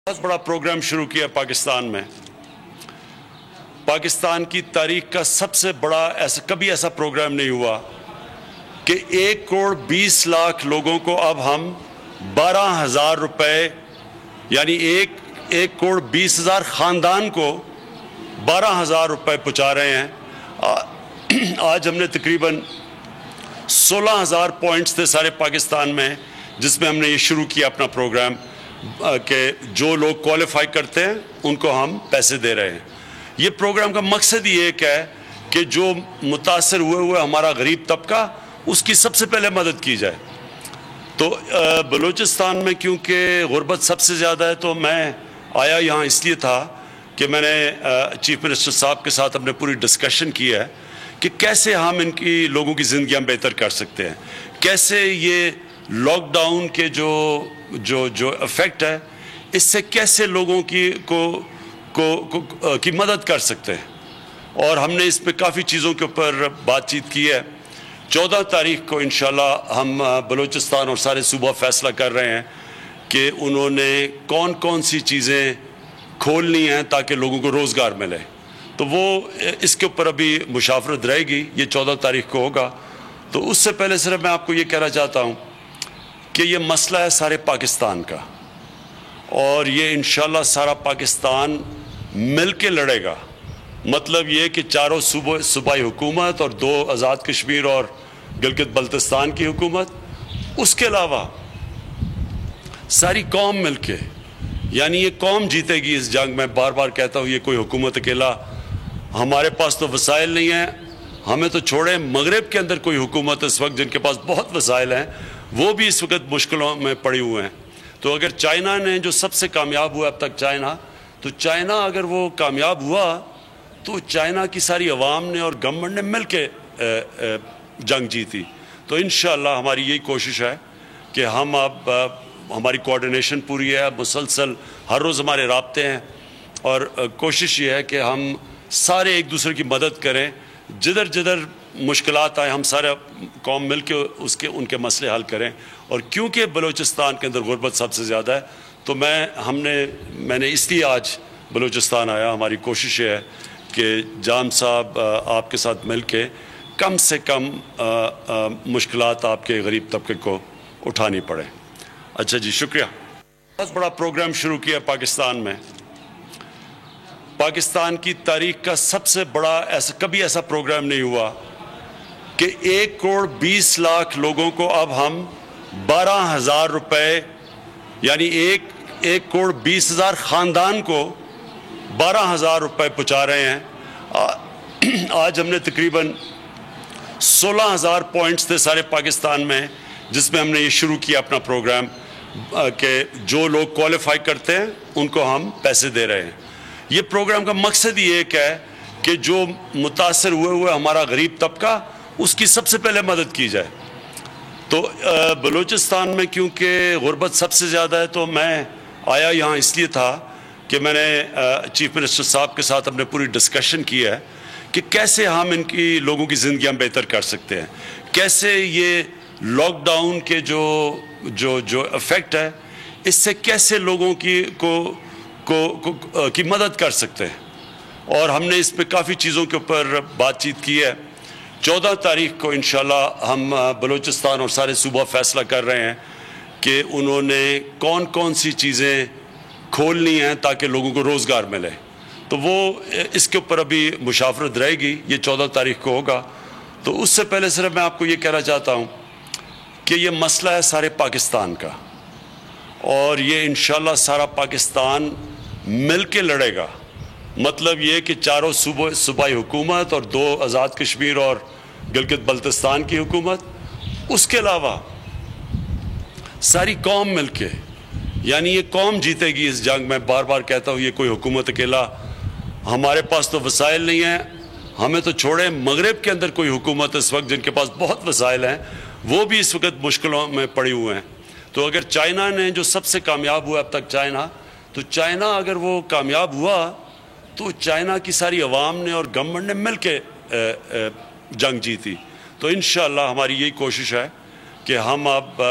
بہت بڑا پروگرام شروع کیا پاکستان میں۔ پاکستان کی تاریخ کا سب سے بڑا کبھی ایسا پروگرام نہیں ہوا کہ 1,20,00,000 لوگوں کو اب ہم 12,000 روپے یعنی 1,20,000 خاندان کو 12,000 روپے پہنچا رہے ہیں۔ آج ہم نے تقریباً 16,000 پوائنٹس تھے سارے پاکستان میں، جس میں ہم نے یہ شروع کیا اپنا پروگرام کہ جو لوگ کوالیفائی کرتے ہیں ان کو ہم پیسے دے رہے ہیں۔ یہ پروگرام کا مقصد یہ ایک ہے کہ جو متاثر ہوئے ہمارا غریب طبقہ، اس کی سب سے پہلے مدد کی جائے۔ تو بلوچستان میں کیونکہ غربت سب سے زیادہ ہے، تو میں آیا یہاں اس لیے تھا کہ میں نے چیف منسٹر صاحب کے ساتھ اپنے پوری ڈسکشن کی ہے کہ کیسے ہم ان کی لوگوں کی زندگیاں بہتر کر سکتے ہیں، کیسے یہ لاک ڈاؤن کے جو افیکٹ ہے، اس سے کیسے لوگوں کی مدد کر سکتے ہیں۔ اور ہم نے اس پہ کافی چیزوں کے اوپر بات چیت کی ہے۔ 14 تاریخ کو انشاءاللہ ہم بلوچستان اور سارے صوبہ فیصلہ کر رہے ہیں کہ انہوں نے کون کون سی چیزیں کھولنی ہیں تاکہ لوگوں کو روزگار ملے۔ تو وہ اس کے اوپر ابھی مشاورت رہے گی، یہ 14 تاریخ کو ہوگا۔ تو اس سے پہلے صرف میں آپ کو یہ کہنا چاہتا ہوں کہ یہ مسئلہ ہے سارے پاکستان کا، اور یہ انشاءاللہ سارا پاکستان مل کے لڑے گا۔ مطلب یہ کہ چاروں صوبائی حکومت اور 2 آزاد کشمیر اور گلگت بلتستان کی حکومت، اس کے علاوہ ساری قوم مل کے، یعنی یہ قوم جیتے گی اس جنگ۔ میں بار بار کہتا ہوں، یہ کوئی حکومت اکیلا، ہمارے پاس تو وسائل نہیں ہیں، ہمیں تو چھوڑیں مغرب کے اندر کوئی حکومت اس وقت جن کے پاس بہت وسائل ہیں، وہ بھی اس وقت مشکلوں میں پڑے ہوئے ہیں۔ تو اگر چائنا نے جو سب سے کامیاب ہوا اب تک تو چائنا اگر وہ کامیاب ہوا تو چائنا کی ساری عوام نے اور گورنمنٹ نے مل کے جنگ جیتی۔ تو انشاءاللہ ہماری یہی کوشش ہے کہ ہم اب ہماری کوارڈینیشن پوری ہے، مسلسل ہر روز ہمارے رابطے ہیں، اور کوشش یہ ہے کہ ہم سارے ایک دوسرے کی مدد کریں، جدھر جدھر مشکلات آئیں ہم سارے قوم مل کے ان کے مسئلے حل کریں۔ اور کیونکہ بلوچستان کے اندر غربت سب سے زیادہ ہے، تو میں نے اس لیے آج بلوچستان آیا۔ ہماری کوشش یہ ہے کہ جام صاحب آپ کے ساتھ مل کے کم سے کم مشکلات آپ کے غریب طبقے کو اٹھانی پڑے۔ اچھا جی، شکریہ۔ بہت بڑا پروگرام شروع کیا پاکستان میں۔ پاکستان کی تاریخ کا سب سے بڑا کبھی ایسا پروگرام نہیں ہوا کہ 1,20,00,000 لوگوں کو اب ہم 12,000 روپے یعنی 1,20,000 خاندان کو 12,000 روپے پہنچا رہے ہیں۔ آج ہم نے تقریباً 16,000 پوائنٹس تھے سارے پاکستان میں، جس میں ہم نے یہ شروع کیا اپنا پروگرام کہ جو لوگ کوالیفائی کرتے ہیں ان کو ہم پیسے دے رہے ہیں۔ یہ پروگرام کا مقصد یہ ایک ہے کہ جو متاثر ہوئے ہمارا غریب طبقہ، اس کی سب سے پہلے مدد کی جائے۔ تو بلوچستان میں کیونکہ غربت سب سے زیادہ ہے، تو میں آیا یہاں اس لیے تھا کہ میں نے چیف منسٹر صاحب کے ساتھ اپنے پوری ڈسکشن کی ہے کہ کیسے ہم ان کی لوگوں کی زندگیاں بہتر کر سکتے ہیں، کیسے یہ لاک ڈاؤن کے جو افیکٹ ہے، اس سے کیسے لوگوں کی مدد کر سکتے ہیں۔ اور ہم نے اس پہ کافی چیزوں کے اوپر بات چیت کی ہے۔ 14 تاریخ کو انشاءاللہ ہم بلوچستان اور سارے صوبہ فیصلہ کر رہے ہیں کہ انہوں نے کون کون سی چیزیں کھولنی ہیں تاکہ لوگوں کو روزگار ملے۔ تو وہ اس کے اوپر ابھی مشاورت رہے گی، یہ 14 تاریخ کو ہوگا۔ تو اس سے پہلے صرف میں آپ کو یہ کہنا چاہتا ہوں کہ یہ مسئلہ ہے سارے پاکستان کا، اور یہ انشاءاللہ سارا پاکستان مل کے لڑے گا۔ مطلب یہ کہ چاروں صوبائی حکومت اور 2 آزاد کشمیر اور گلگت بلتستان کی حکومت، اس کے علاوہ ساری قوم مل کے، یعنی یہ قوم جیتے گی اس جنگ۔ میں بار بار کہتا ہوں، یہ کوئی حکومت اکیلا، ہمارے پاس تو وسائل نہیں ہیں، ہمیں تو چھوڑیں مغرب کے اندر کوئی حکومت اس وقت جن کے پاس بہت وسائل ہیں، وہ بھی اس وقت مشکلوں میں پڑے ہوئے ہیں۔ تو اگر چائنا نے جو سب سے کامیاب ہوا اب تک تو چائنا اگر وہ کامیاب ہوا تو چائنا کی ساری عوام نے اور گورنمنٹ نے مل کے جنگ جیتی۔ تو انشاءاللہ ہماری یہی کوشش ہے کہ ہم اب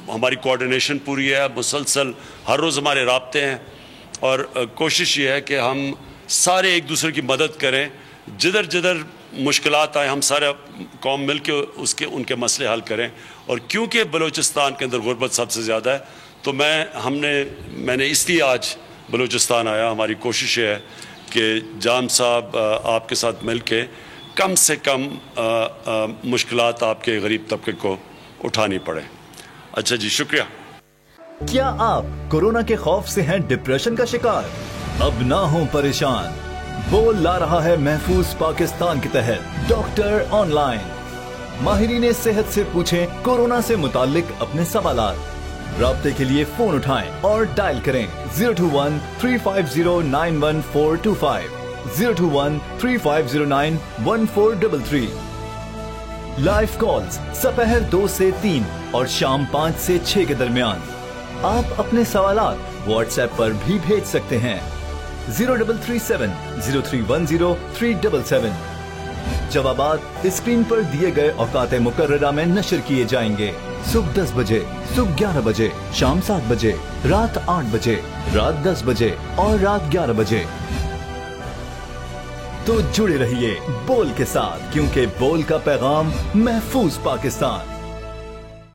ہماری کوارڈینیشن پوری ہے، مسلسل ہر روز ہمارے رابطے ہیں، اور کوشش یہ ہے کہ ہم سارے ایک دوسرے کی مدد کریں. جدھر جدھر مشکلات آئیں ہم سارے قوم مل کے ان کے مسئلے حل کریں. اور کیونکہ بلوچستان کے اندر غربت سب سے زیادہ ہے تو میں نے اس لیے آج بلوچستان آیا. ہماری کوشش یہ ہے کہ جام صاحب آپ کے ساتھ مل کے کم سے کم مشکلات آپ کے غریب طبقے کو اٹھانی پڑے. اچھا جی، شکریہ. کیا آپ کورونا کے خوف سے ہیں ڈپریشن کا شکار؟ اب نہ ہوں پریشان. بول لا رہا ہے محفوظ پاکستان کے تحت ڈاکٹر آن لائن. ماہرین صحت سے پوچھیں کورونا سے متعلق اپنے سوالات. رابطے کے لیے فون اٹھائیں اور ڈائل کریں 021-350-91425 021-3509-1433. لائیو کالز سپہر 2 سے 3 اور شام 5 سے 6 کے درمیان. آپ اپنے سوالات واٹس ایپ پر بھی بھیج سکتے ہیں 0337-0310-377. جوابات اسکرین پر دیے گئے اوقات مقررہ میں نشر کیے جائیں گے. صبح 10 بجے، صبح 11 بجے، شام 7 بجے، رات 8 بجے، رات 10 بجے اور رات 11 بجے. تو جڑے رہیے بول کے ساتھ، کیونکہ بول کا پیغام محفوظ پاکستان.